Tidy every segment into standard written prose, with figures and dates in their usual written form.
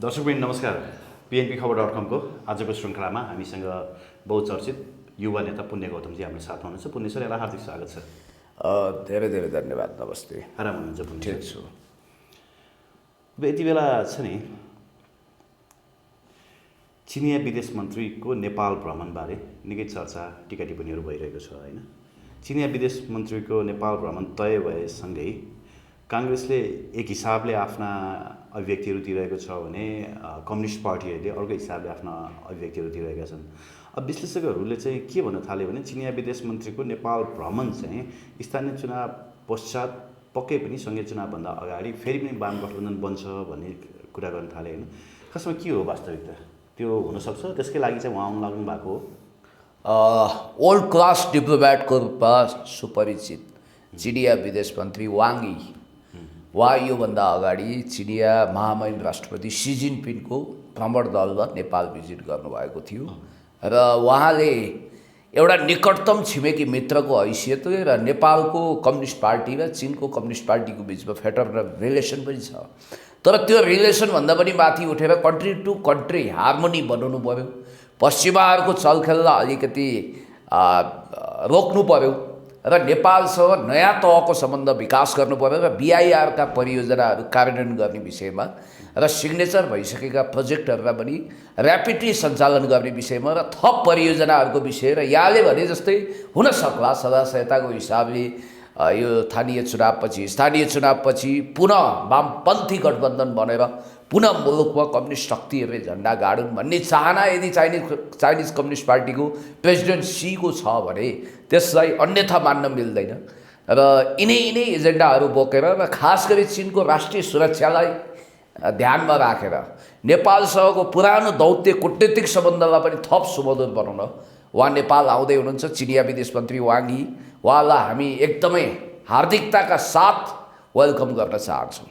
दर्शकवृन्द नमस्कार। PNPखबर.com को आजको श्रृङ्खलामा हामीसँग बहुचर्चित युवा नेता पुण्य गौतमजी हाम्रो साथमा हुनुहुन्छ। पुण्य सर, यहाँलाई हार्दिक स्वागत छ। धेरै धेरै धन्यवाद। नमस्ते। आराम हुनुहुन्छ पुण्य? ठिक छु। अब यति बेला छ नि चिनिया विदेश मन्त्रीको नेपाल भ्रमणबारे निकै चर्चा टिका टिप्पणीहरू भइरहेको छ होइन। चिनिया विदेश मन्त्रीको नेपाल भ्रमण तय भएसँगै काङ्ग्रेसले एक हिसाबले आफ्ना अभिव्यक्तिहरू दिइरहेको छ भने कम्युनिस्ट पार्टीहरूले अर्को हिसाबले आफ्ना अभिव्यक्तिहरू दिइरहेका छन्। अब विश्लेषकहरूले चाहिँ के भन्न थाल्यो भने चिनिया विदेश मन्त्रीको नेपाल भ्रमण चाहिँ स्थानीय चुनाव पश्चात पक्कै पनि सङ्घीय चुनावभन्दा अगाडि फेरि पनि वाम गठबन्धन बन्छ भन्ने कुरा गर्न थाले होइन। खासमा के हो वास्तविकता? त्यो हुनसक्छ, त्यसकै लागि चाहिँ उहाँ आउनु लाग्नु भएको हो। ओल्ड क्लास डिप्लोमेटको रूपमा सुपरिचित चिनिया विदेश मन्त्री वाङ यी उहाँ योभन्दा अगाडि चिनिया महामहिम राष्ट्रपति सी जिनपिङको भ्रमण दलमा नेपाल भिजिट गर्नुभएको थियो र उहाँले एउटा निकटतम छिमेकी मित्रको हैसियतले र नेपालको कम्युनिस्ट पार्टी र चिनको कम्युनिस्ट पार्टीको बिचमा फेडरल रिलेसन पनि छ। तर त्यो रिलेसनभन्दा पनि माथि उठेर कन्ट्री टु कन्ट्री हार्मोनी बनाउनु पर्यो, पश्चिमाहरूको चलखेललाई अलिकति रोक्नु पर्यो र नेपालसँग नयाँ तहको सम्बन्ध विकास गर्नु पर्यो र BIR का परियोजनाहरू कार्यान्वयन गर्ने विषयमा र सिग्नेचर भइसकेका प्रोजेक्टहरूलाई पनि ऱ्यापिडली सञ्चालन गर्ने विषयमा र थप परियोजनाहरूको विषय र यहाँले भने जस्तै हुन सक्ला सदा सहायताको हिसाबले यो स्थानीय चुनावपछि पुनः वामपन्थी गठबन्धन बनेर पुनः मुलुकमा कम्युनिस्ट शक्तिहरूले झन्डा गाडुन् भन्ने चाहना यदि चाइनिज कम्युनिस्ट पार्टीको प्रेसिडेन्ट सीको छ भने त्यसलाई अन्यथा मान्न मिल्दैन र यिनै एजेन्डाहरू बोकेर र खास गरी चिनको राष्ट्रिय सुरक्षालाई ध्यानमा राखेर नेपालसँगको पुरानो दौत्य कूटनीतिक सम्बन्धलाई पनि थप सुमधुर बनाउन उहाँ नेपाल आउँदै हुनुहुन्छ। चिनिया विदेश मन्त्री वाङ यी उहाँलाई हामी एकदमै हार्दिकताका साथ वेलकम गर्न चाहन्छौँ।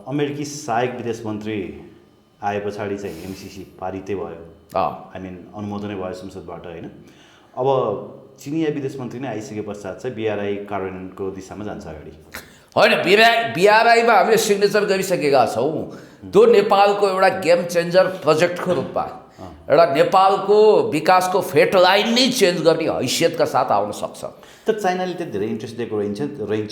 अमेरिकी सहायक विदेश मन्त्री आए पछाडि चाहिँ MCC पारितै भयो, अनुमोदनै भयो संसदबाट होइन। अब चिनिया विदेश मन्त्री नै आइसके पश्चात चाहिँ BRI कार्यान्वयनको दिशामा जान्छ अगाडि होइन। BRI मा हामीले सिग्नेचर गरिसकेका छौँ। त्यो नेपालको एउटा गेम चेन्जर प्रोजेक्टको रूपमा एउटा नेपालको विकासको फेट लाइन नै चेन्ज गर्ने हैसियतका साथ आउन सक्छ। त चाइनाले त धेरै इन्ट्रेस्ट दिएको रहन्छ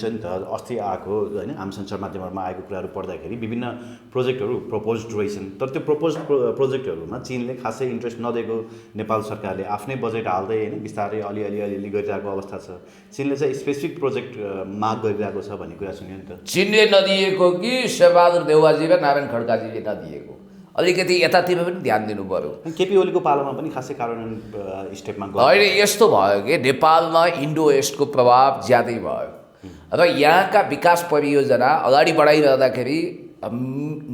नि त। अस्ति आएको होइन आम सञ्चार माध्यमहरूमा आएको कुराहरू पढ्दाखेरि विभिन्न प्रोजेक्टहरू प्रपोज्ड रहेछन्, तर त्यो प्रपोज प्रोजेक्टहरूमा चिनले खासै इन्ट्रेस्ट नदिएको नेपाल सरकारले आफ्नै बजेट हाल्दै होइन बिस्तारै अलिअलि गरिरहेको अवस्था छ। चिनले चाहिँ स्पेसिफिक प्रोजेक्ट माग गरिरहेको छ भन्ने कुरा सुन्यो नि त। चिनले नदिएको कि शेरबहादुर देउवाजी र नारायण खड्काजीले नदिएको? अलिकति यतातिर पनि ध्यान दिनु पर्यो। केपी ओलीको पालामा पनि खासै कार्यान्वयन स्टेपमा होइन। यस्तो भयो कि नेपालमा इन्डो वेस्टको प्रभाव ज्यादै भयो र यहाँका विकास परियोजना अगाडि बढाइरहँदाखेरि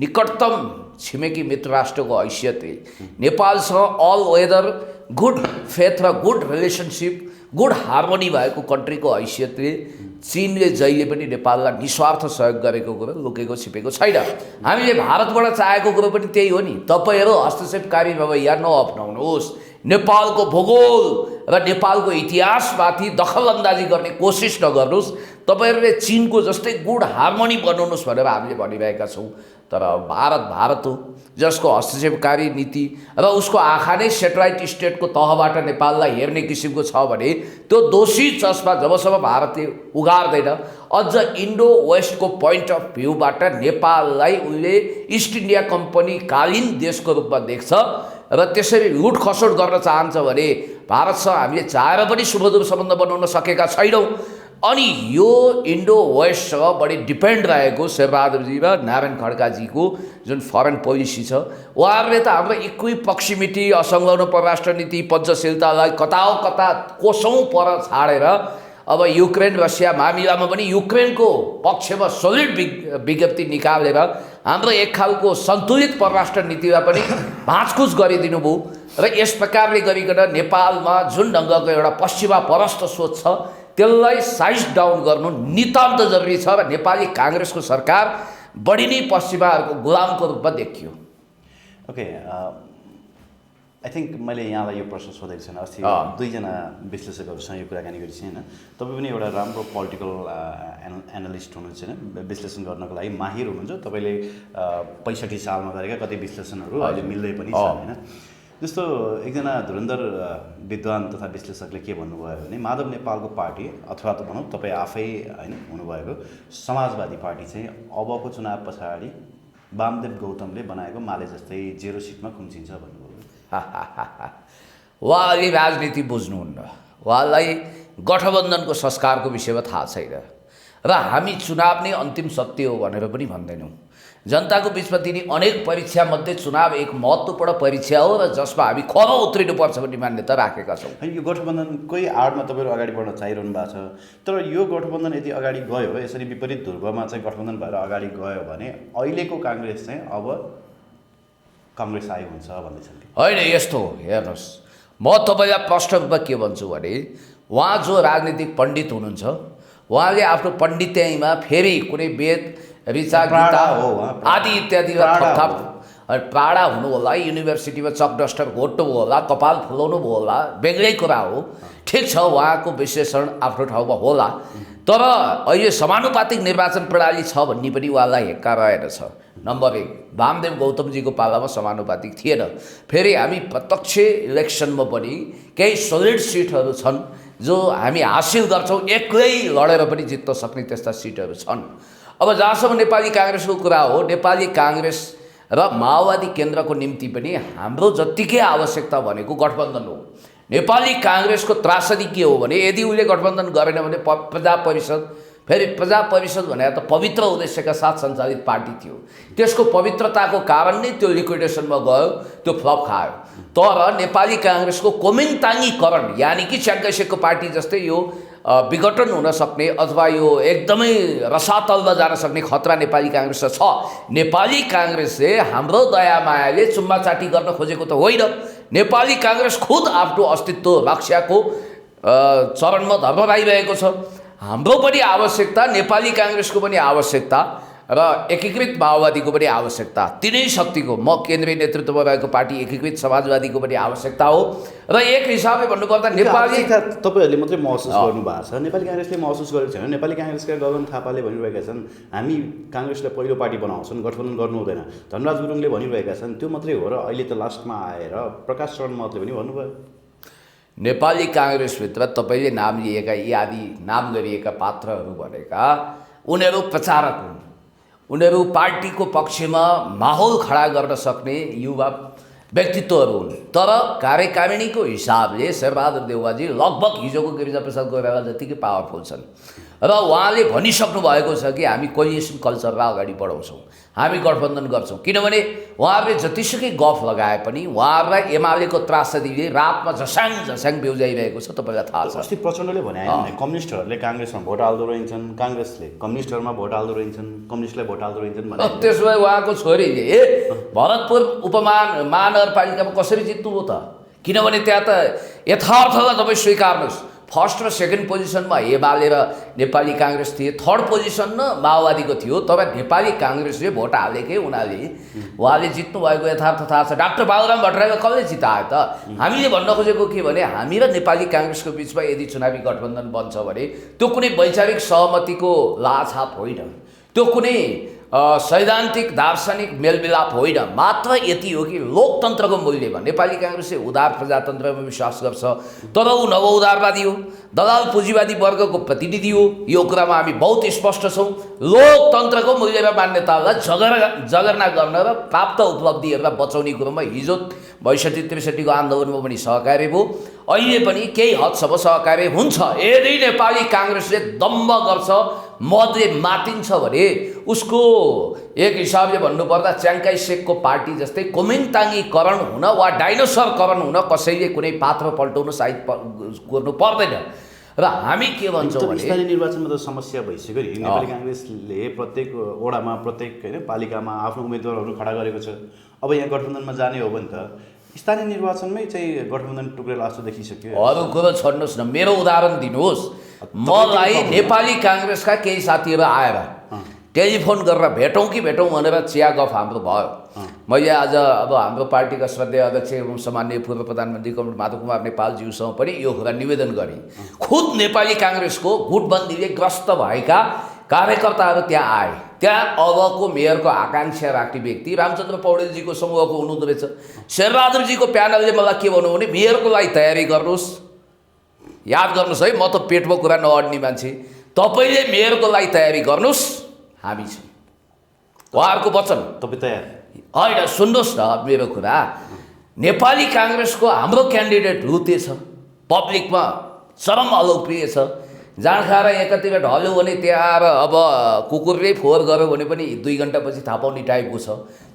निकटतम छिमेकी मित्र राष्ट्रको हैसियतले नेपालसँग अल वेदर गुड फेथ र गुड रिलेसनसिप गुड हार्मोनी भएको कन्ट्रीको हैसियतले चिनले जहिले पनि नेपाललाई निस्वार्थ सहयोग गरेको कुरो लुकेको छिपेको छैन। हामीले भारतबाट चाहेको कुरो पनि त्यही हो नि। तपाईँहरू हस्तक्षेपकारी रवैया नअप्नाउनुहोस्, नेपालको भूगोल र नेपालको इतिहासमाथि दखलअन्दाजी गर्ने कोसिस नगर्नुहोस्, तपाईँहरूले चिनको जस्तै गुड हार्मोनी बनाउनुहोस् भनेर हामीले भनिरहेका छौँ। तर भारत हो जसको हस्तक्षेपकारी नीति र उसको आँखा नै सेटेलाइट स्टेटको तहबाट नेपाललाई हेर्ने किसिमको छ भने त्यो दोषी चस्मा जबसम्म भारतले उगार्दैन, अझ इन्डो वेस्टको पोइन्ट अफ भ्यूबाट नेपाललाई उनले इस्ट इन्डिया कम्पनी कालीन देशको रूपमा देख्छ र त्यसरी लुट खसोट गर्न चाहन्छ भने भारतसँग हामीले चाहेर पनि सुमधुर सम्बन्ध बनाउन सकेका छैनौँ। अनि यो इन्डो वेस्टसँग बढी डिपेन्ड रहेको शेरबहादुरजी र नारायण खड्काजीको जुन फरेन पोलिसी छ, उहाँहरूले त हाम्रो इक्वी प्रक्सिमिटी असङ्लग्न परराष्ट्र नीति पञ्चशीलतालाई कता कोसौँ पर छाडेर अब युक्रेन रसिया मामिलामा पनि युक्रेनको पक्षमा सोलिड विज्ञप्ति निकालेर हाम्रो एक खालको सन्तुलित परराष्ट्र नीतिलाई पनि भाँचकुच गरिदिनु भयो र यस प्रकारले गरिकन नेपालमा जुन ढङ्गको एउटा पश्चिमा परस्त सोच छ त्यसलाई साइज डाउन गर्नु नितान्त जरुरी छ र नेपाली काङ्ग्रेसको सरकार बढी नै पश्चिमाहरूको गुलामको रूपमा देखियो। ओके, आई थिङ्क मैले यहाँलाई यो प्रश्न सोधेको छैन, अस्ति दुईजना विश्लेषकहरूसँग यो कुराकानी गरेको थिएँ होइन। तपाईँ पनि एउटा राम्रो पोलिटिकल एनालिस्ट हुनुहुन्छ होइन, विश्लेषण गर्नको लागि माहिर हुनुहुन्छ। तपाईँले 65 सालमा गरेका कति विश्लेषणहरू अहिले मिल्दै पनि छ होइन। जस्तो एकजना धुरन्धर विद्वान तथा विश्लेषकले के भन्नुभयो भने माधव नेपालको पार्टी अथवा त भनौँ तपाईँ आफै होइन हुनुभएको समाजवादी पार्टी चाहिँ अबको चुनाव पछाडि वामदेव गौतमले बनाएको माले जस्तै 0 सिटमा खुम्चिन्छ भन्नुभयो। उहाँले राजनीति बुझ्नुहुन्न, उहाँलाई गठबन्धनको संस्कारको विषयमा थाहा छैन र हामी चुनाव नै अन्तिम सत्य हो भनेर पनि भन्दैनौँ। जनताको बिचमा दिने अनेक परीक्षामध्ये चुनाव एक महत्त्वपूर्ण परीक्षा हो र जसमा हामी खरो उत्रिनुपर्छ भन्ने मान्यता राखेका छौँ। यो गठबन्धनकै आडमा तपाईँहरू अगाडि बढ्न चाहिरहनु भएको छ, तर यो गठबन्धन यदि अगाडि गयो, यसरी विपरीत ध्रुवमा चाहिँ गठबन्धन भएर अगाडि गयो भने अहिलेको काङ्ग्रेस चाहिँ अब काङ्ग्रेस आयो हुन्छ भन्दैछन् कि होइन? यस्तो हो, हेर्नुहोस्, म तपाईँलाई प्रष्ट रूपमा के भन्छु भने उहाँ जो राजनीतिक पण्डित हुनुहुन्छ, उहाँले आफ्नो पण्डित्याइमा फेरि कुनै वेद ऋचा गीता आदि इत्यादिमा थपथाप प्राडा हुनु होला, युनिभर्सिटीमा चक डस्टर घोट्नु होला, कपाल फुलाउनु भयो होला, बेग्लै कुरा हो। ठिक छ, उहाँको विश्लेषण आफ्नो ठाउँमा होला, तर अहिले समानुपातिक निर्वाचन प्रणाली छ भन्ने पनि उहाँलाई हेक्का रहेनछ। नम्बर 1, वामदेव गौतमजीको पालामा समानुपातिक थिएन। फेरि हामी प्रत्यक्ष इलेक्सनमा पनि केही सोलिड सिटहरू छन् जो हामी हासिल गर्छौँ, एक्लै लडेर पनि जित्न सक्ने त्यस्ता सिटहरू छन्। अब जहाँसम्म नेपाली काङ्ग्रेसको कुरा हो, नेपाली काङ्ग्रेस र माओवादी केन्द्रको निम्ति पनि हाम्रो जत्तिकै आवश्यकता भनेको गठबन्धन हो। नेपाली काङ्ग्रेसको त्रासदी के हो भने यदि उसले गठबन्धन गरेन भने प्रजा परिषद, फेरि प्रजा परिषद भनेर त पवित्र उद्देश्यका साथ सञ्चालित पार्टी थियो, त्यसको पवित्रताको कारण नै त्यो लिक्विडेसनमा गयो, त्यो फ्लप खायो। तर नेपाली काङ्ग्रेसको कोमिङताङीकरण यानि कि च्याङ्कैसेकको पार्टी जस्तै यो विघटन हुन सक्ने अथवा यो एकदमै रसातलमा जान सक्ने खतरा नेपाली काङ्ग्रेस छ। नेपाली काङ्ग्रेसले हाम्रो दयामायाले चुम्बाचाटी गर्न खोजेको त होइन। नेपाली काङ्ग्रेस खुद आफ्नो अस्तित्व रक्षाको चरणमा धर्मराइरहेको छ। हाम्रो पनि आवश्यकता, नेपाली काङ्ग्रेसको पनि आवश्यकता र एकीकृत माओवादीको पनि आवश्यकता, तिनै शक्तिको, म केन्द्रीय नेतृत्वमा रहेको पार्टी एकीकृत समाजवादीको पनि आवश्यकता हो। र एक हिसाबले भन्नुपर्दा नेपाली तपाईँहरूले मात्रै महसुस गर्नुभएको छ, नेपाली काङ्ग्रेसले महसुस गरेको छैन। नेपाली काङ्ग्रेसका गगन थापाले भनिरहेका छन् हामी काङ्ग्रेसलाई पहिलो पार्टी बनाउँछन्, गठबन्धन गर्नु हुँदैन। धनराज गुरुङले भनिरहेका छन्, त्यो मात्रै हो र अहिले त लास्टमा आएर प्रकाश शरण महतले पनि भन्नुभयो। नेपाली काङ्ग्रेसभित्र तपाईँले नाम लिएका यी आदि नाम गरिएका पात्रहरू भनेका उनीहरू प्रचारक हुन्, उनीहरू पार्टीको पक्षमा माहौल खडा गर्न सक्ने युवा व्यक्तित्वहरू हुन्। तर कार्यकारिणीको हिसाबले शेरबहादुर देउवाजी लगभग हिजोको गिरिजाप्रसाद कोइराला जतिकै पावरफुल छन् र उहाँले भनिसक्नु भएको छ कि हामी कोलिसन कल्चरलाई अगाडि बढाउँछौँ, हामी गठबन्धन गर्छौँ। किनभने उहाँहरूले जतिसुकै गफ लगाए पनि उहाँहरूलाई एमालेको त्रासदीले रातमा झस्याङ झस्याङ बेउजाइरहेको छ, तपाईँलाई थाहा छ। अस्ति प्रचण्डले भने कम्युनिस्टहरूले काङ्ग्रेसमा भोट हाल्दो रहेछन्, काङ्ग्रेसले कम्युनिस्टहरूमा भोट हाल्दो रहेछन्, कम्युनिस्टलाई भोट हाल्दो रहेछन् भने त्यसो भए उहाँको छोरीले भरतपुर महानगरपालिकामा कसरी जित्नु हो त? किनभने त्यहाँ त यथार्थलाई तपाईँ स्वीकार्नुहोस्, फर्स्ट र सेकेन्ड पोजिसनमा एमाले र नेपाली काङ्ग्रेस थिए, थर्ड पोजिसनमा माओवादीको थियो। तर नेपाली काङ्ग्रेसले भोट हालेकै उहाँले जित्नु भएको यथार्थ थाहा छ। डाक्टर बाबुराम भट्टराईले कसले जितायो त? हामीले भन्न खोजेको के भने हामी र नेपाली काङ्ग्रेसको बिचमा यदि चुनावी गठबन्धन बन्छ भने त्यो कुनै वैचारिक सहमतिको लाछाप होइन, त्यो कुनै सैद्धान्तिक दार्शनिक मेलमिलाप होइन, मात्र यति हो कि लोकतन्त्रको मूल्यमा नेपाली काङ्ग्रेसले उदार प्रजातन्त्रमा विश्वास गर्छ, तर ऊ नव उदारवादी हो, दलाल पुँजीवादी वर्गको प्रतिनिधि हो। यो कुरामा हामी बहुत स्पष्ट छौँ। लोकतन्त्रको मूल्य र मान्यतालाई जगर्ना गर्न र प्राप्त उपलब्धिहरूलाई बचाउने कुरोमा हिजो 62-63 आन्दोलनमा पनि सहकार्य भयो, अहिले पनि केही हदसम्म सहकार्य हुन्छ। यदि नेपाली काङ्ग्रेसले दम्ब गर्छ, मदले मातिन्छ भने उसको एक हिसाबले भन्नुपर्दा च्याङ्काई सेकको पार्टी जस्तै कोमिङताङीकरण हुन वा डाइनोसरकरण हुन कसैले कुनै पात्र पल्टाउनु सायद गर्नु पर्दैन। र हामी के भन्छौँ भने स्थानीय निर्वाचनमा त समस्या भइसक्यो नि। नेपाली काङ्ग्रेसले प्रत्येक वडामा प्रत्येक होइन पालिकामा आफ्नो उम्मेदवारहरू खडा गरेको छ। अब यहाँ गठबन्धनमा जाने हो भने त स्थानीय निर्वाचनमै चाहिँ गठबन्धन टुक्रेला जस्तो देखिसक्यो। अरू कुरो छोड्नुहोस् न, मेरो उदाहरण दिनुहोस्। मलाई नेपाली काङ्ग्रेसका केही साथीहरू आएर टेलिफोन गरेर भेटौँ कि भेटौँ भनेर चिया गफ हाम्रो भयो। मैले आज अब हाम्रो पार्टीका श्रद्धेय अध्यक्ष एवं सामान्य पूर्व प्रधानमन्त्री कमरेड माधव कुमार नेपालज्यूसँग पनि यो कुरा निवेदन गरेँ। खुद नेपाली काङ्ग्रेसको गुटबन्दीले ग्रस्त भएका कार्यकर्ताहरू त्यहाँ आए। त्यहाँ अबको मेयरको आकाङ्क्षा राख्ने व्यक्ति रामचन्द्र पौडेलजीको समूहको हुनुहुँदो रहेछ। शेरबहादुरजीको प्यानलले मलाई के भन्नु भने मेयरको लागि तयारी गर्नुहोस्। याद गर्नुहोस् है, म त पेटमा कुरा नअड्ने मान्छे। तपाईँले मेयरको लागि तयारी गर्नुहोस्, हामी छौँ। उहाँहरूको वचन। तपाईँ तयार? होइन, सुन्नुहोस् न मेरो कुरा। नेपाली काङ्ग्रेसको हाम्रो क्यान्डिडेट रुते छ, पब्लिकमा चरम अलोकप्रिय छ। जाँड खाएर एकातिर ढल्यो भने त्यहाँ आएर अब कुकुरले फोहोर गर्यो भने पनि 2 घन्टापछि थाहा पाउने टाइपको छ।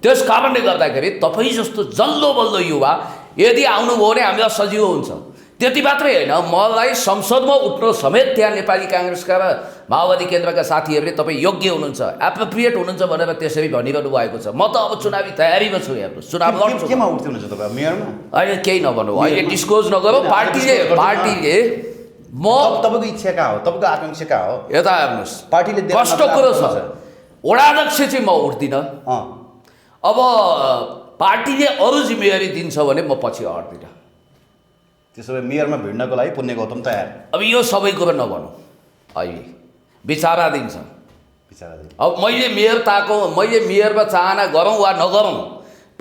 त्यस कारणले गर्दाखेरि तपाईँ जस्तो जल्लो बल्लो युवा यदि आउनुभयो भने हामीलाई सजिलो हुन्छ। त्यति मात्रै होइन, मलाई संसदमा उठ्नु समेत त्यहाँ नेपाली काङ्ग्रेसका र माओवादी केन्द्रका साथीहरूले तपाईँ योग्य हुनुहुन्छ, एप्रोप्रिएट हुनुहुन्छ भनेर त्यसरी भनिरहनु भएको छ। म त अब चुनावी तयारीमा छु। हेर्नुहोस्, चुनाव लड्छु। केमा उठ्दै हुनुहुन्छ तपाईँ? मेयरमा? अहिले केही नभनौँ, अहिले डिस्क्लोज नगरौँ। पार्टीले म तपाईँको इच्छा कहाँ हो, तपाईँको आकाङ्क्षा कहाँ हो? यता हेर्नुहोस्, पार्टीले कस्तो कुरो छ। वडाध्यक्ष चाहिँ म उठ्दिनँ। अब पार्टीले अरू जिम्मेवारी दिन्छ भने म पछि हट्दिनँ। त्यसो भए मेयरमा भिड्नको लागि पुण्य गौतम तयार? अब यो सबै कुरो नभनौँ, अहिले विचाराधीन छ। अब मैले मेयरमा चाहना गरौँ वा नगरौँ,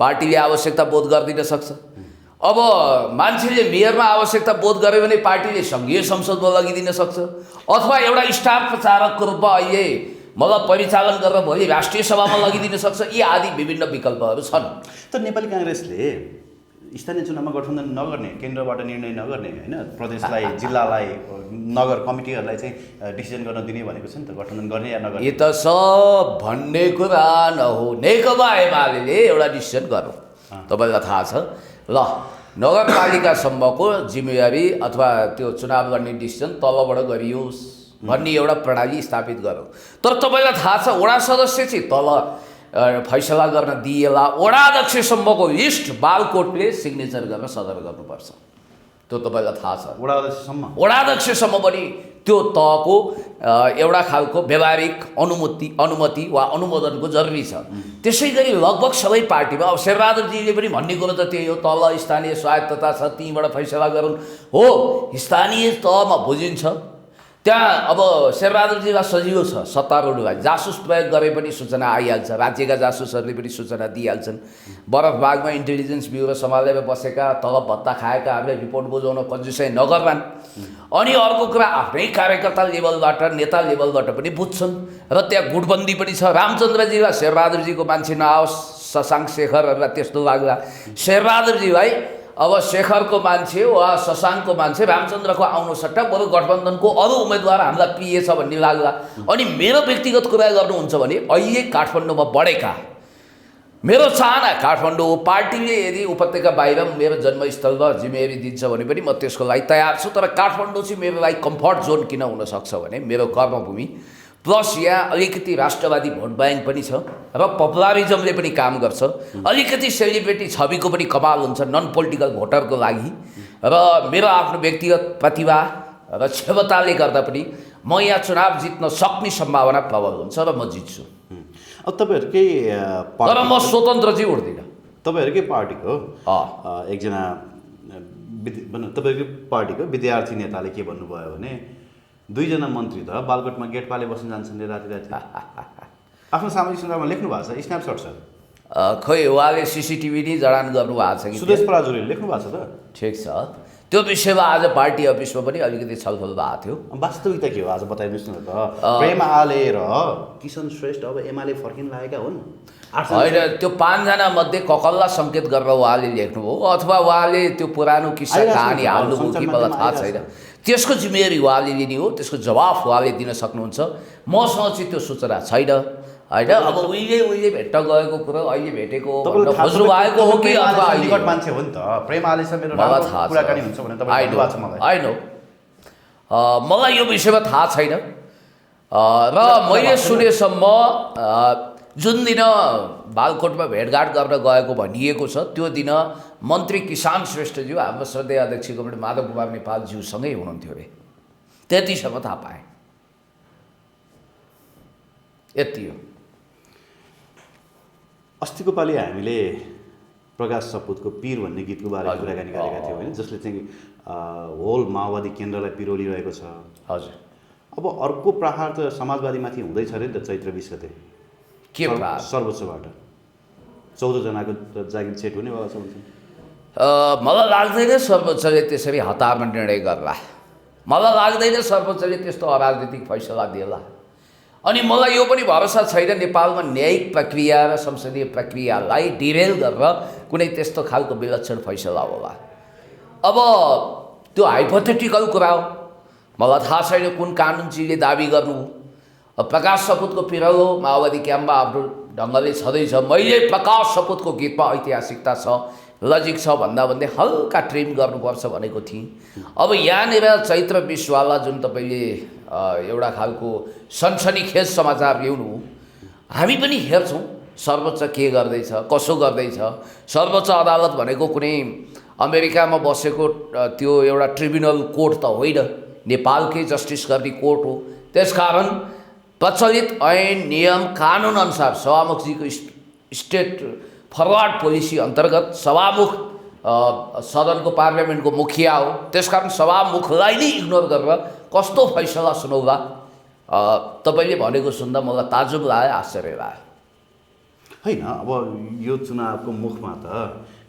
पार्टीले आवश्यकता बोध गरिदिन सक्छ। अब मान्छेले मेयरमा आवश्यकता बोध गर्यो भने पार्टीले सङ्घीय संसदमा लगिदिन सक्छ, अथवा एउटा स्टार प्रचारकको रूपमा अहिले मलाई परिचालन गरेर भोलि राष्ट्रिय सभामा लगिदिन सक्छ। यी आदि विभिन्न विकल्पहरू छन्। तर नेपाली काङ्ग्रेसले स्थानीय चुनावमा गठबन्धन नगर्ने, केन्द्रबाट निर्णय नगर्ने, होइन, प्रदेशलाई, जिल्लालाई, नगर कमिटीहरूलाई चाहिँ डिसिजन गर्न दिने भनेको छ नि त, गठबन्धन गर्ने या नगर्ने। यो त सब भन्ने कुरा नहो। नेकपा एमाले एउटा डिसिजन गरौँ। तपाईँलाई थाहा छ ल, नगरपालिकासम्मको जिम्मेवारी अथवा त्यो चुनाव गर्ने डिसिजन तलबाट गरियोस् भन्ने एउटा प्रणाली स्थापित गरौँ। तर तपाईँलाई थाहा छ वडा सदस्य चाहिँ तल फैसला गर्न दिएला, वडा अध्यक्षसम्मको लिस्ट बालकोटले सिग्नेचर गरेर सदर गर्नुपर्छ। त्यो तपाईँलाई थाहा छ। वडा अध्यक्षसम्म पनि त्यो तहको एउटा खालको व्यावहारिक अनुमति वा अनुमोदनको जरुरी छ। त्यसै गरी लगभग सबै पार्टीमा अब शेरबहादुरजीले पनि भन्ने कुरो त त्यही हो, तल स्थानीय स्वायत्तता छ, त्यहीँबाट फैसला गरून्। हो, स्थानीय तहमा बुझिन्छ। त्यहाँ अब शेरबहादुरजीलाई सजिलो छ, सत्तारूढलाई जासुस प्रयोग गरे पनि सूचना आइहाल्छ, राज्यका जासुसहरूले पनि सूचना दिइहाल्छन्। बरफबागमा इन्टेलिजेन्स ब्युरो सम्हालेर बसेका तलब भत्ता खाएकाहरूले रिपोर्ट बुझाउन कन्जुसाइ नगर्लान्। अनि अर्को कुरा, आफ्नै कार्यकर्ता लेभलबाट, नेता लेभलबाट पनि बुझ्छन्। र त्यहाँ गुटबन्दी पनि छ। रामचन्द्रजीलाई शेरबहादुरजीको मान्छे नआओस्, शशाङ्क शेखरहरूलाई त्यस्तो लाग्ला। शेरबहादुरजीलाई अब शेखरको मान्छे वा शशाङ्कको मान्छे रामचन्द्रको आउनु सट्टा बरु गठबन्धनको अरू उम्मेदवार हामीलाई प्रिय छ भन्ने लाग्ला। अनि मेरो व्यक्तिगत कुरा गर्नुहुन्छ भने अहिले काठमाडौँमा बढेका मेरो चाहना, काठमाडौँ पार्टीले यदि उपत्यका बाहिर मेरो जन्मस्थलमा जिम्मेवारी दिन्छ भने पनि म त्यसको लागि तयार छु। तर काठमाडौँ चाहिँ मेरो लागि कम्फर्ट जोन किन हुनसक्छ भने मेरो कर्मभूमि प्लस यहाँ अलिकति राष्ट्रवादी भोट ब्याङ्क पनि छ र पपुलारिजमले पनि काम गर्छ। अलिकति सेलिब्रिटी छविको पनि कमाल हुन्छ नन पोलिटिकल भोटरको लागि। र मेरो आफ्नो व्यक्तिगत प्रतिभा र क्षमताले गर्दा पनि म यहाँ चुनाव जित्न सक्ने सम्भावना प्रबल हुन्छ र म जित्छु। अब तपाईँहरूकै तर म स्वतन्त्र चाहिँ उठ्दिनँ। तपाईँहरूकै पार्टीको एकजना तपाईँहरूकै पार्टीको विद्यार्थी नेताले के भन्नुभयो भने 2 जना मन्त्री त बालकोटमा गेट पाले बस्न जान्छन् रे राति राति। आफ्नो सामाजिक सञ्जालमा लेख्नु भएको छ, स्न्यापसट छ। खोइ उहाँले सिसिटिभी नै जडान गर्नुभएको छ कि सुदेश पराजुलीले लेख्नु भएको छ त। ठिक छ, त्यो विषयमा आज पार्टी अफिसमा पनि अलिकति छलफल भएको थियो। वास्तविकता के हो आज बताइदिनुहोस् न त। प्रेम आले र किशन श्रेष्ठ अब एमाले फर्किन लागेका हुन्। होइन, त्यो 5 जना मध्ये ककल्ला सङ्केत गरेर उहाँले लेख्नुभयो अथवा उहाँले त्यो पुरानो किस्सा कहानी हाल्नुभयो कि मलाई थाहा छैन। त्यसको जिम्मेवारी उहाँले लिने हो, त्यसको जवाफ उहाँले दिन सक्नुहुन्छ। मसँग चाहिँ त्यो सूचना छैन। होइन, अब उहिले भेट्न गएको कुरो अहिले भेटेको खोज्नु भएको हो कि अथवा निकट मान्छे हो नि त। प्रेम आलेसँग मेरो कुराकानी हुन्छ भने तपाईँ भन्नुभएको छ मलाई। होइन, मलाई यो विषयमा थाहा छैन। र मैले सुनेसम्म जुन दिन बालकोटमा भेटघाट गर्न गएको भनिएको छ त्यो दिन मन्त्री किसान श्रेष्ठज्यू हाम्रो श्रद्धेय अध्यक्ष कमरेड माधव कुमार नेपालज्यूसँगै हुनुहुन्थ्यो अरे। त्यतिसम्म थाहा पाएँ। यति हो। अस्तिको पालि हामीले प्रकाश सपुतको पीर भन्ने गीतको बारेमा कुराकानी गरेका थियौँ होइन, जसले चाहिँ होल माओवादी केन्द्रलाई पिरोलिरहेको छ। हजुर। अब अर्को प्रहार त समाजवादीमाथि हुँदैछ अरे नि त चैत्र 20 गते के प्रहार? सर्वोच्चबाट 14 जनाको जागिर छेट हुनेवाला छ भन्छ। मलाई लाग्दैन सर्वोच्चले त्यसरी हतारमा निर्णय गर्ला। मलाई लाग्दैन सर्वोच्चले त्यस्तो अराजनीतिक फैसला दिएला। अनि मलाई यो पनि भरोसा छैन नेपालमा न्यायिक प्रक्रिया र संसदीय प्रक्रियालाई डिरेल गरेर कुनै त्यस्तो खालको विलक्षण फैसला होला। अब त्यो हाइपोथेटिकल कुरा हो, मलाई थाहा छैन कुन कानुनजीले दाबी गर्नु। अब प्रकाश सपुतको पिरलो माओवादी क्याम्पमा आफ्नो ढङ्गले छँदैछ। मैले प्रकाश सपुतको गीतमा ऐतिहासिकता छ, लजिक छ भन्दै हल्का ट्रिम गर्नुपर्छ भनेको थिएँ। अब यहाँनिर चैत्र 20 वाला जुन तपाईँले एउटा खालको सनसनीखेज समाचार ल्याउनु, हामी पनि हेर्छौँ सर्वोच्च के गर्दैछ, कसो गर्दैछ। सर्वोच्च अदालत भनेको कुनै अमेरिकामा बसेको त्यो एउटा ट्रिब्युनल कोर्ट त होइन, नेपालकै जस्टिस गर्ने कोर्ट हो। त्यसकारण प्रचलित ऐन नियम कानुन अनुसार सभामुखजीको स्टेट फरवर्ड पोलिसी अन्तर्गत सभामुख सदनको पार्लियामेन्टको मुखिया हो। त्यसकारण सभामुखलाई नै इग्नोर गरेर कस्तो फैसला सुनाउला? तपाईँले भनेको सुन्दा मलाई ताजुब लाग्यो, आश्चर्य लाग्यो। होइन, अब यो चुनावको मुखमा त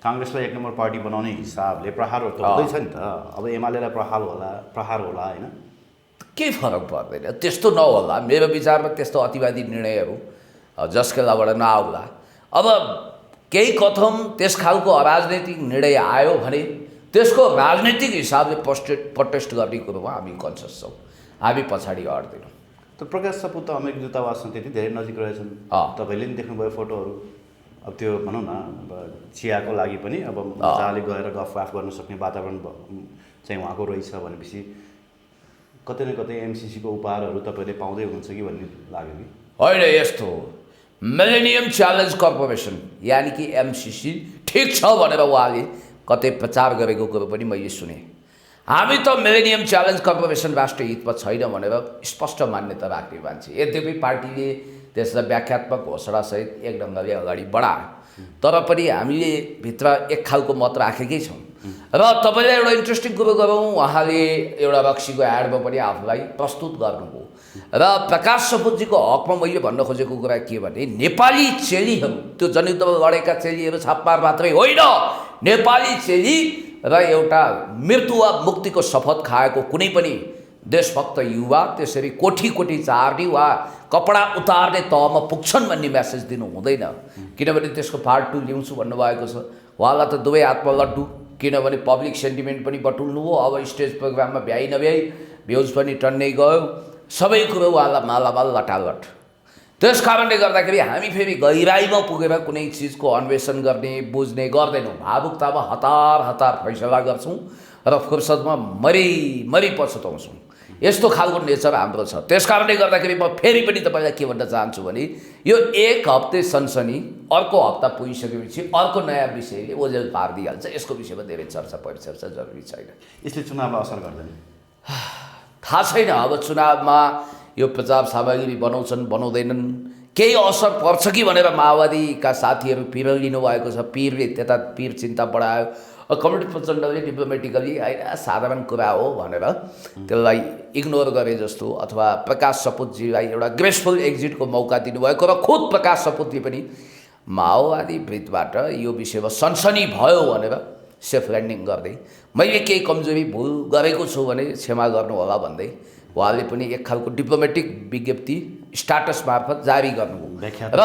काङ्ग्रेसलाई 1 नम्बर पार्टी बनाउने हिसाबले प्रहारहरू त हुँदैछ नि त। अब एमालेलाई प्रहार होला होइन, केही फरक पर्दैन, त्यस्तो नहोला। मेरो विचारमा त्यस्तो अतिवादी निर्णयहरू जसकेलाबाट नआउला। अब केही कथम त्यस खालको अराजनैतिक निर्णय आयो भने त्यसको राजनैतिक हिसाबले प्रोटेस्ट गर्ने कुरोमा हामी कन्सियस छौँ, हामी पछाडि हट्दैनौँ। त प्रकाश सपुत त अमेरिकी दूतावाससँग त्यति धेरै नजिक रहेछन्, तपाईँले नि देख्नुभयो फोटोहरू। अब त्यो भनौँ न, अब चियाको लागि पनि अब मजाले गएर गफवाफ गर्न सक्ने वातावरण चाहिँ उहाँको रहेछ भनेपछि कतै न कतै एमसिसीको उपहारहरू तपाईँले पाउँदै हुनुहुन्छ कि भन्ने लाग्यो कि? होइन, यस्तो हो, मिलेनियम च्यालेन्ज कर्पोरेसन यानि कि एमसिसी ठिक छ भनेर उहाँले कतै प्रचार गरेको कुरो पनि मैले सुने। हामी त मिलेनियम च्यालेन्ज कर्पोरेसन राष्ट्रिय हितमा छैन भनेर स्पष्ट मान्यता राख्ने मान्छे। यद्यपि पार्टीले त्यसलाई व्याख्यात्मक घोषणासहित एक ढङ्गले अगाडि बढायो, तर पनि हामीले भित्र एक खालको मत राखेकै छौँ। र तपाईँलाई एउटा इन्ट्रेस्टिङ कुरो गरौँ, उहाँले एउटा रक्सीको एडमा पनि आफूलाई प्रस्तुत गर्नुभयो। र प्रकाश सपुतजीको हकमा मैले भन्न खोजेको कुरा के भने, नेपाली चेलीहरू, त्यो जनयुद्धमा लडेका चेलीहरू छापमार मात्रै होइन, नेपाली चेली र एउटा मृत्यु वा मुक्तिको शपथ खाएको कुनै पनि देशभक्त युवा त्यसरी कोठी कोठी चार्ने वा कपडा उतार्ने तहमा पुग्छन् भन्ने मेसेज दिनु हुँदैन। किनभने त्यसको पार्ट 2 ल्याउँछु भन्नुभएको छ। उहाँलाई त दुवै हातमा लड्डु, किनभने पब्लिक सेन्टिमेन्ट पनि बटुल्नु हो। अब स्टेज प्रोग्राममा भ्याइ नभ्याइ भ्युज पनि टन्नै गयो, सबै कुरो उहाँलाई मालामाल लटालट। त्यस कारणले गर्दाखेरि हामी फेरि गहिराइमा पुगेर कुनै चिजको अन्वेषण गर्ने बुझ्ने गर्दैनौँ। भावुकतामा हतार हतार फैसला गर्छौँ र फुर्सदमा मरी पछुताउँछौँ। यस्तो खालको नेचर हाम्रो छ। त्यस कारणले गर्दाखेरि म फेरि पनि तपाईँलाई के भन्न चाहन्छु भने, यो एक हप्ते सनसनी, अर्को हप्ता पुगिसकेपछि अर्को नयाँ विषयले ओझेल पारिदिइहाल्छ। यसको विषयमा धेरै चर्चा परिचर्चा जरुरी छैन। यसले चुनावलाई असर गर्दैन? थाहा छैन। अब चुनावमा यो प्रचार सामग्री बनाउँछन् बनाउँदैनन्, केही असर पर्छ कि भनेर माओवादीका साथीहरू पिर लिनु भएको छ। पिरले त्यता पिर चिन्ता बढायो, कमरेड प्रचण्डले डिप्लोमेटिकली होइन साधारण कुरा हो भनेर त्यसलाई इग्नोर गरे जस्तो, अथवा प्रकाश सपुतजीलाई एउटा ग्रेसफुल एक्जिटको मौका दिनुभएको र खुद प्रकाश सपुतले पनि माओवादी वृत्तबाट यो विषयमा सनसनी भयो भनेर सेफ ल्यान्डिङ गर्दै मैले केही कमजोरी भुल गरेको छु भने क्षमा गर्नु होला भन्दै उहाँले पनि एक खालको डिप्लोमेटिक विज्ञप्ति स्टाटस मार्फत जारी गर्नुभयो र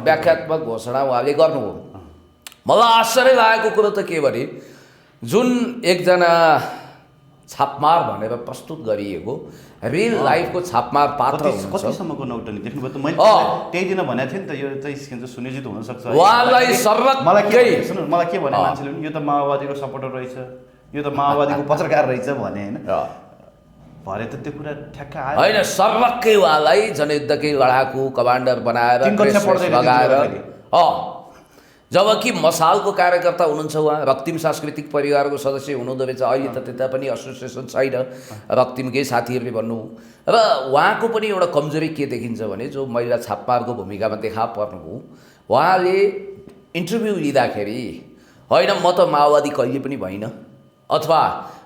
व्याख्यात्मक घोषणा उहाँले गर्नुभयो। मलाई आश्चर्य लागेको कुरो त के भने, जुन एकजना छापमार भनेर प्रस्तुत गरिएको रियल लाइफको छापमार पात्र कतिसम्मको नौटनी देख्नुभयो त? मैले त्यही दिन भनेको थिएँ नि त, यो चाहिँ स्किन चाहिँ सुनियोजित हुनसक्छ। उहाँलाई मलाई के भने मान्छेले यो त माओवादीको सपोर्टर रहेछ, यो त माओवादीको पत्रकार रहेछ भने होइन, भरे त त्यो कुरा ठ्याक्क आयो होइन। सर्वक्कै उहाँलाई जनयुद्धकै लडाकु कमान्डर बनाएर लगाएर जबकि मसालको कार्यकर्ता हुनुहुन्छ उहाँ, रक्तिम सांस्कृतिक परिवारको सदस्य हुनुहुँदो रहेछ। अहिले त त्यता पनि एसोसिएसन छैन, रक्तिमकै साथीहरूले भन्नु। र उहाँको पनि एउटा कमजोरी के देखिन्छ भने जो महिला छापमारको भूमिकामा देखा पर्नुभयो, उहाँले इन्टरभ्यू लिँदाखेरि होइन म त माओवादी कहिले पनि भइनँ अथवा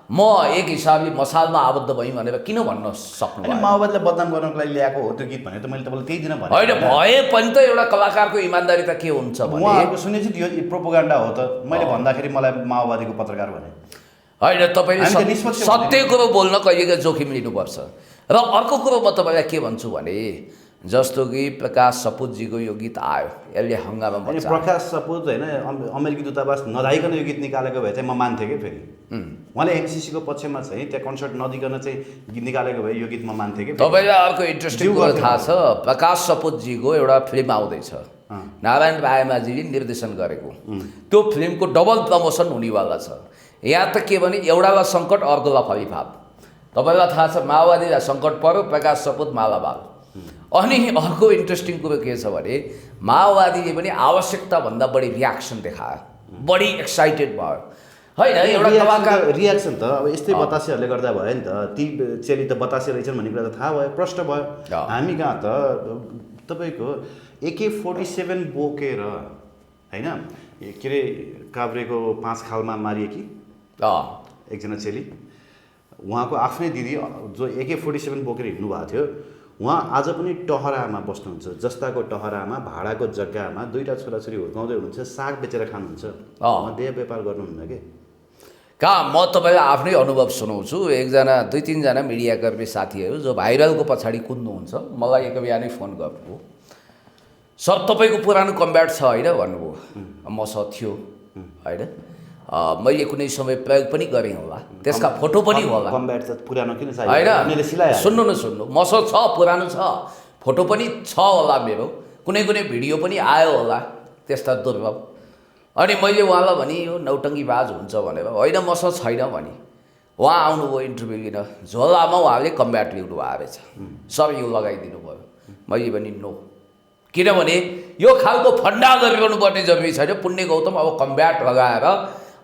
म एक हिसाबले मसालमा आबद्ध भएँ भनेर किन भन्न सक्नु होइन, माओवादीलाई बदनाम गर्नको लागि ल्याएको हो त्यो गीत भने त मैले तपाईँलाई त्यही दिन भने होइन भए पनि त एउटा कलाकारको इमान्दारी त के हुन्छ भने उहाँहरूको सुनेपछि यो प्रोपोगन्डा हो त मैले भन्दाखेरि मलाई माओवादीको पत्रकार भने होइन तपाईँले सत्य कुरो बोल्न कहिलेका जोखिम लिनुपर्छ। र अर्को कुरो म तपाईँलाई के भन्छु भने जस्तो कि प्रकाश सपुतजीको यो गीत आयो, यसले हङ्गामा अनि मचायो। प्रकाश सपुत होइन अमेरिकी दूतावास नजाइकन यो गीत निकालेको भए चाहिँ म मान्थेँ कि फेरि उहाँले एमसिसीको पक्षमा चाहिँ त्यहाँ कन्सर्ट नदिकन चाहिँ गीत निकालेको भए यो गीत म मान्थेँ कि। तपाईँलाई अर्को इन्ट्रेस्टिङ कुरो थाहा छ, प्रकाश सपुतजीको एउटा फिल्म आउँदैछ, नारायण रायमाझीले निर्देशन गरेको। त्यो फिल्मको डबल प्रमोसन हुनेवाला छ। यहाँ त के भने एउटालाई सङ्कट अर्कोलाई फलिफाप। तपाईँलाई थाहा छ माओवादीलाई सङ्कट पर्यो, प्रकाश सपुत मालाबाल। अनि अर्को इन्ट्रेस्टिङ कुरो के छ भने माओवादीले पनि आवश्यकताभन्दा बढी रियाक्सन देखायो, बढी एक्साइटेड भयो होइन। एउटा कलाकार रियाक्सन त अब यस्तै बतासेहरूले गर्दा भयो नि त, ती चेली त बतासे रहेछन् भन्ने कुरा त थाहा भयो, प्रष्ट भयो। हामी कहाँ त तपाईँको AK-47 बोकेर होइन के अरे काभ्रेको 5 खालमा मारिएकी एकजना चेली, उहाँको आफ्नै दिदी जो AK-47 बोकेर हिँड्नु भएको थियो, उहाँ आज पनि टहरामा बस्नुहुन्छ। जस्ताको टहरामा भाडाको जग्गामा 2टा छोराछोरी हुर्काउँदै हुनुहुन्छ, साग बेचेर खानुहुन्छ, देह व्यापार गर्नुहुन्न के। कहाँ म तपाईँलाई आफ्नै अनुभव सुनाउँछु। एकजना 2-3जना मिडियाकर्मी साथीहरू जो भाइरलको पछाडि कुद्नुहुन्छ, मलाई एक बिहानै फोन गर्नुभयो, सर तपाईँको पुरानो कम्ब्याट छ होइन भन्नुभयो। मसँग थियो होइन, मैले कुनै समय प्रयोग पनि गरेँ होला, त्यसका फोटो पनि होला। कम्ब्याट त पुरानो किन चाहियो होइन, सुन्नु मसँग छ, पुरानो छ, फोटो पनि छ होला मेरो, कुनै भिडियो पनि आयो होला त्यस्ता दुर्लभ। अनि मैले उहाँलाई भने यो नौटङ्गीबाज हुन्छ भनेर, होइन मसँग छैन भने उहाँ आउनुभयो इन्टरभ्यू लिन, झोलामा उहाँले कम्ब्याट ल्याउनु भएको रहेछ, सर यो लगाइदिनु भयो। मैले पनि नो, किनभने यो खालको फन्डा गरिरहनु पर्ने जरुरी छैन। पुण्य गौतम अब कम्ब्याट लगाएर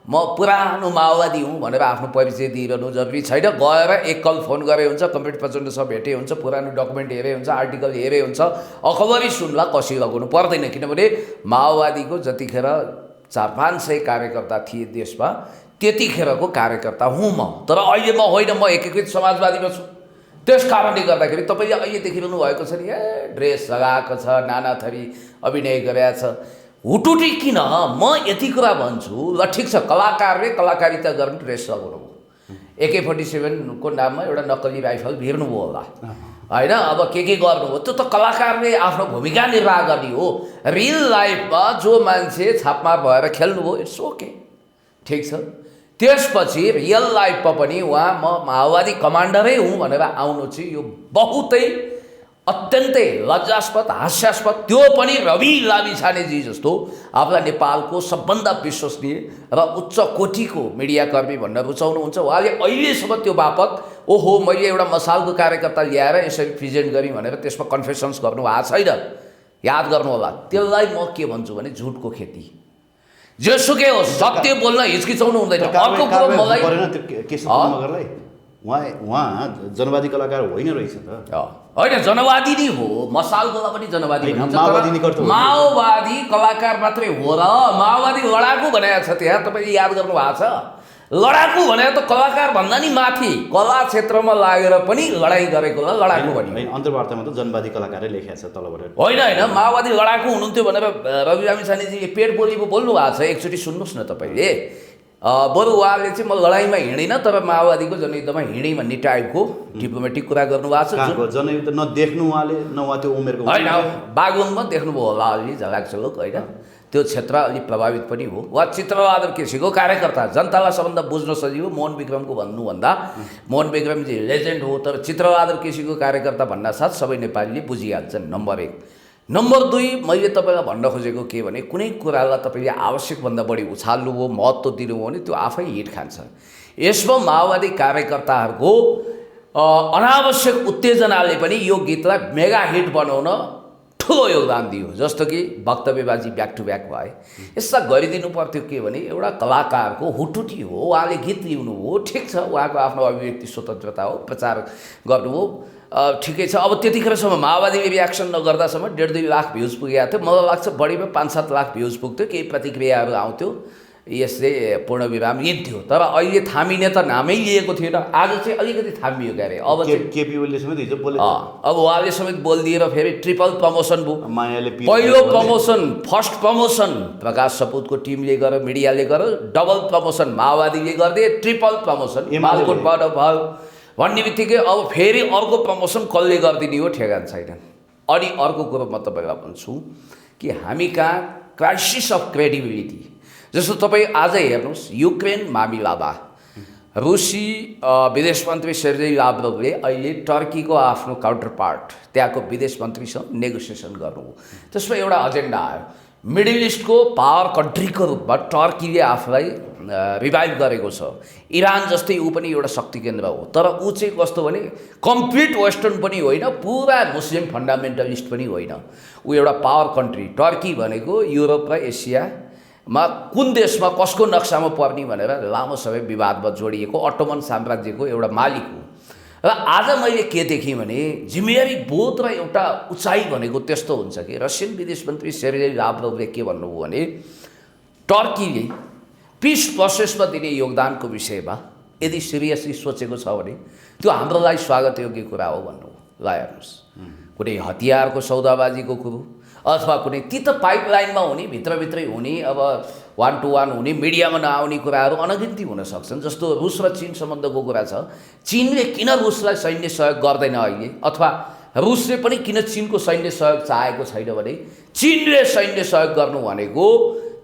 म पुरानो माओवादी हुँ भनेर आफ्नो परिचय दिइरहनु जरुरी छैन। गएर एकल फोन गरे हुन्छ, कमरेड प्रचण्डसँग भेटे हुन्छ, पुरानो डकुमेन्ट हेरे हुन्छ, आर्टिकल हेरे हुन्छ, अखबारी सुन्ला कसी लगाउनु पर्दैन। किनभने माओवादीको जतिखेर 400-500 कार्यकर्ता थिए देशमा, त्यतिखेरको कार्यकर्ता हुँ म। तर अहिले म होइन, म एकीकृत समाजवादीमा छु। त्यस कारणले गर्दाखेरि तपाईँले अहिले देखिरहनु भएको छ नि, ड्रेस लगाएको छ, नाना थरी अभिनय गरेको छ, हुटुटी किन? म यति कुरा भन्छु, ल ठिक छ कलाकारले कलाकारिता गर्ने ड्रेस लगाउनु भयो, AK-47 को नाममा एउटा नक्कली राइफल भिर्नुभयो होला होइन, अब के गर्नुभयो, त्यो त कलाकारले आफ्नो भूमिका निर्वाह गर्ने हो। रियल लाइफमा जो मान्छे छापमार भएर खेल्नुभयो इट्स ओके, ठिक छ। त्यसपछि रियल लाइफमा पनि उहाँ म माओवादी कमान्डरै हुँ भनेर आउनु चाहिँ यो बहुतै अत्यन्तै लज्जास्पद, हास्यास्पद। त्यो पनि रवि लामिछानेजी जस्तो आफूलाई नेपालको सबभन्दा विश्वसनीय र उच्च कोटिको मिडियाकर्मी भन्न रुचाउनुहुन्छ। उहाँले अहिलेसम्म त्यो बापत ओहो मैले एउटा मसालको कार्यकर्ता ल्याएर यसरी प्रेजेन्ट गरेँ भनेर त्यसमा कन्फेसन्स गर्नुभएको छैन, याद गर्नु होला। त्यसलाई म के भन्छु भने झुटको खेती, जेसुकै हो सत्य बोल्न हिचकिचाउनु हुँदैन। अर्को कुरो मलाई उहाँ जनवादी कलाकार होइन रहेछ त, होइन जनवादी नै हो, मसालकोलाई पनि जनवादी भनिन्छ, माओवादी कलाकार मात्रै हो र माओवादी लडाकु भनेको छ त्यहाँ, तपाईँले याद गर्नु भएको छ। लडाकु भनेको त कलाकार भन्दा नि माथि, कला क्षेत्रमा लागेर पनि लडाइँ गरेकोलाई लडाकु भनियो। अन्तर्वार्तामा त जनवादी कलाकारै लेखेको छ तलबाट। होइन माओवादी लडाकु हुनुहुन्थ्यो भनेर रवि लामिछानेजीले पेट बोलीको बोल्नु भएको छ, एकचोटि सुन्नुहोस् न तपाईँले। बरु उहाँले चाहिँ म लडाइँमा हिँडिनँ तर माओवादीको जनयुद्धमा हिँडेँ भन्ने टाइपको डिप्लोमेटिक कुरा गर्नुभएको छ। जनयुद्ध नदेख्नु उहाँले, न उहाँ त्यो उमेरको होइन, बागलुङमा देख्नुभयो होला अलि झलाकझलुक होइन, त्यो क्षेत्र अलिक प्रभावित पनि हो। वा चित्रबहादुर केसीको कार्यकर्ता, जनतालाई सबभन्दा बुझ्न सजिलो मोहन विक्रमको भन्नुभन्दा मोहन विक्रमजी लेजेन्ड हो, तर चित्रबहादुर केसीको कार्यकर्ता भन्नासाथ सबै नेपालीले बुझिहाल्छन्। नम्बर 1। नम्बर 2, मैले तपाईँलाई भन्न खोजेको के भने कुनै कुरालाई तपाईँले आवश्यकभन्दा बढी उछाल्नुभयो, महत्त्व दिनुभयो भने त्यो आफै हिट खान्छ। यसमा माओवादी कार्यकर्ताहरूको अनावश्यक उत्तेजनाले पनि यो गीतलाई मेगा हिट बनाउन ठुलो योगदान दियो। जस्तो कि वक्तव्यबाजी ब्याक टु ब्याक भए यसमा गरिदिनु पर्थ्यो के भने एउटा कलाकारको हुटुटी हो, उहाँले गीत लिनु हो, ठिक छ, उहाँको आफ्नो अभिव्यक्ति स्वतन्त्रता हो, प्रचार गर्नु हो, ठिकै छ। अब त्यतिखेरसम्म माओवादीले रियाक्सन नगर्दासम्म 1.5-2 लाख भ्युज पुगेको थियो। मलाई लाग्छ बढीमा 5-7 लाख भ्युज पुग्थ्यो, केही प्रतिक्रियाहरू आउँथ्यो, यसले पूर्ण विराम लिन्थ्यो। तर अहिले थामिने त नामै लिएको थिएन, आज चाहिँ अलिकति थामियो क्यारे। अब चाहिँ केपी ओलीले समेत हिजो बोले, अब उहाँले समेत बोलिदिएर फेरि ट्रिपल प्रमोसन भयो। मायाले पहिलो प्रमोसन, फर्स्ट प्रमोसन प्रकाश सपुतको टिमले गर, मिडियाले गर, डबल प्रमोसन माओवादीले गरिदिए, ट्रिपल प्रमोसन मालकोटबाट भयो भन्ने बित्तिकै अब फेरि अर्को प्रमोसन कसले गरिदिने हो ठेगान छैन। अनि अर्को कुरो म तपाईँलाई भन्छु कि हामी कहाँ क्राइसिस अफ क्रेडिबिलिटी। जस्तो तपाईँ आजै हेर्नुहोस्, युक्रेन मामिलामा रुसी विदेश मन्त्री सेर्जेई लाभ्रोभले अहिले टर्कीको आफ्नो काउन्टर पार्ट त्यहाँको विदेश मन्त्रीसँग नेगोसिएसन गर्नु, त्यसमा एउटा एजेन्डा आयो। मिडल इस्टको पावर कन्ट्रीको रूपमा टर्कीले आफूलाई रिभाइभ गरेको छ। इरान जस्तै ऊ पनि एउटा शक्ति केन्द्र हो, तर ऊ चाहिँ कस्तो भने कम्प्लिट वेस्टर्न पनि होइन, पुरा मुस्लिम फन्डामेन्टलिस्ट पनि होइन, ऊ एउटा पावर कन्ट्री। टर्की भनेको युरोप र एसियामा कुन देशमा कसको नक्सामा पर्ने भनेर लामो समय विवादमा जोडिएको अटोमन साम्राज्यको एउटा मालिक हो। र आज मैले के देखेँ भने जिम्मेवारी बोध र एउटा उचाइ भनेको त्यस्तो हुन्छ कि रसियन विदेश मन्त्री सेर्जेई लाभ्रोभले के भन्नुभयो भने टर्कीले पिस प्रोसेसमा दिने योगदानको विषयमा यदि सिरियसली सोचेको छ भने त्यो हाम्रो लागि स्वागत योग्य कुरा हो भन्नु। ल हेर्नुहोस्, कुनै हतियारको सौदाबाजीको कुरो अथवा कुनै ती त पाइपलाइनमा हुने, भित्रभित्रै हुने, अब 1-to-1 हुने, मिडियामा नआउने कुराहरू अनगिन्ती हुन सक्छन्। जस्तो रुस र चीन सम्बन्धको कुरा छ, चीनले किन रुसलाई सैन्य सहयोग गर्दैन अहिले, अथवा रुसले पनि किन चीनको सैन्य सहयोग चाहेको छैन भने चीनले सैन्य सहयोग गर्नु भनेको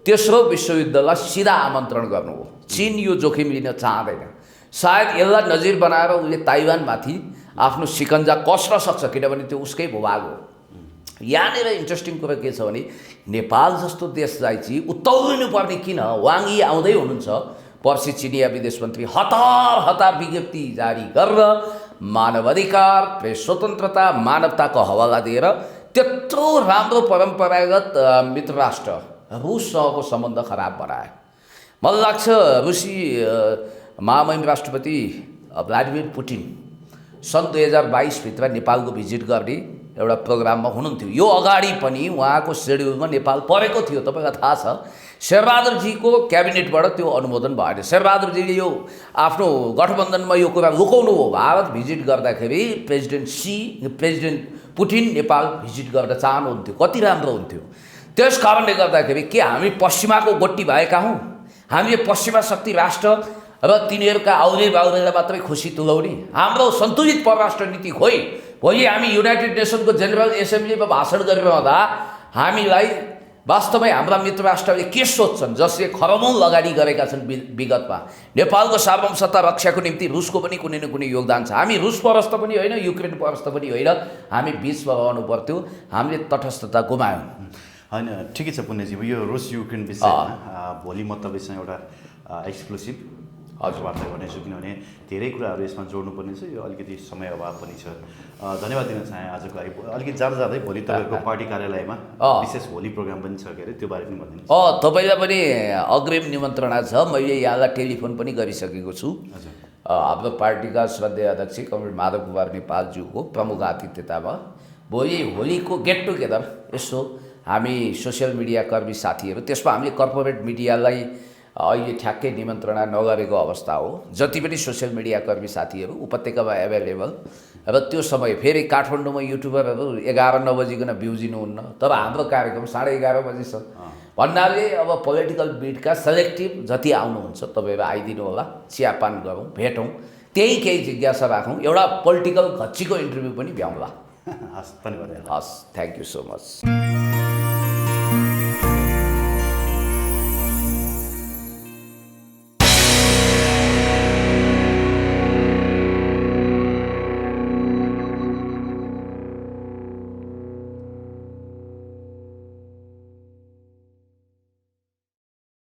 तेस्रो विश्वयुद्धलाई सिधा आमन्त्रण गर्नु हो। चीन यो जोखिम लिन चाहँदैन। सायद यसलाई नजिर बनाएर उसले ताइवानमाथि आफ्नो सिकन्जा कस्न सक्छ, किनभने त्यो उसकै भूभाग हो। यहाँनिर इन्ट्रेस्टिङ कुरा के छ भने नेपाल जस्तो देशलाई चाहिँ उत्ताउलिनु पर्ने किन, वाङ यी आउँदै हुनुहुन्छ, पर्सि चिनिया विदेश मन्त्री हतार विज्ञप्ति जारी गरेर मानवाधिकार, प्रेस स्वतन्त्रता, मानवताको हवाला दिएर त्यत्रो राम्रो परम्परागत मित्र राष्ट्र रुससँगको सम्बन्ध खराब बनायो। मलाई लाग्छ रुसी महामहिम राष्ट्रपति भ्लादिमिर पुटिन सन् 2022 भित्र नेपालको भिजिट गर्ने एउटा प्रोग्राममा हुनुहुन्थ्यो। यो अगाडि पनि उहाँको सेड्युलमा नेपाल परेको थियो। तपाईँलाई थाहा छ, शेरबहादुरजीको क्याबिनेटबाट त्यो अनुमोदन भएन। शेरबहादुरजीले यो आफ्नो गठबन्धनमा यो कुरा लुकाउनु हो। भारत भिजिट गर्दाखेरि प्रेसिडेन्ट पुटिन नेपाल भिजिट गर्न चाहनुहुन्थ्यो, कति राम्रो हुन्थ्यो। त्यस कारणले गर्दाखेरि के हामी पश्चिमाको गोटी भएका हौँ? हामीले पश्चिमा शक्ति राष्ट्र र तिनीहरूका आउने बाउरेलाई मात्रै खुसी तुल्याउने? हाम्रो सन्तुलित परराष्ट्र नीति खोइ। भोलि हामी युनाइटेड नेसनको जेनरल एसेम्ब्लीमा भाषण गरिरहँदा हामीलाई वास्तवमै हाम्रा मित्र राष्ट्रले के सोच्छन्, जसले खरबौँ लगानी गरेका छन् विगतमा। नेपालको सार्वभौमसत्ता रक्षाको निम्ति रुसको पनि कुनै न कुनै योगदान छ। हामी रुस परस्त पनि होइन, युक्रेन परस्त पनि होइन, हामी बिचमा रहनु पर्थ्यो। हामीले तटस्थता गुमायौँ। होइन, ठिकै छ पुण्यजी, यो रुस युक्रेन विषयमा भोलि म तपाईँसँग एउटा एक्सक्लुसिभ वार्ता गर्नेछु, किनभने धेरै कुराहरू यसमा जोड्नुपर्ने छ। यो अलिकति समय अभाव पनि छ। धन्यवाद दिन चाहे आजको लागि। अलिकति जाँदै भोलि तपाईँको पार्टी कार्यालयमा विशेष भोलि प्रोग्राम पनि छ के अरे, त्यो बारे पनि भनिदिनुहोस्। तपाईँलाई पनि अग्रिम निमन्त्रणा छ। मैले यहाँलाई टेलिफोन पनि गरिसकेको छु। हाम्रो पार्टीका श्रद्धेय अध्यक्ष कमरेड माधव कुमार नेपालज्यूको प्रमुख आतिथ्यतामा भोलि होलीको गेट टुगेदर यसो हामी सोसियल मिडिया कर्मी साथीहरू, त्यसमा हामीले कर्पोरेट मिडियालाई अहिले ठ्याक्कै निमन्त्रणा नगरेको अवस्था हो। जति पनि सोसियल मिडिया कर्मी साथीहरू उपत्यकामा एभाइलेबल, र त्यो समय फेरि काठमाडौँमा युट्युबरहरू 11-9 बजीकन भ्युजिनुहुन्न, तर हाम्रो कार्यक्रम 11:30 बजी छ भन्नाले अब पोलिटिकल बिटका सेलेक्टिभ जति आउनुहुन्छ तपाईँहरू आइदिनु होला, चियापान गरौँ, भेटौँ, त्यही केही जिज्ञासा राखौँ, एउटा पोलिटिकल घच्चीको इन्टरभ्यू पनि भ्याउँला। हस्, धन्यवाद। हस्, थ्याङ्क यू सो मच।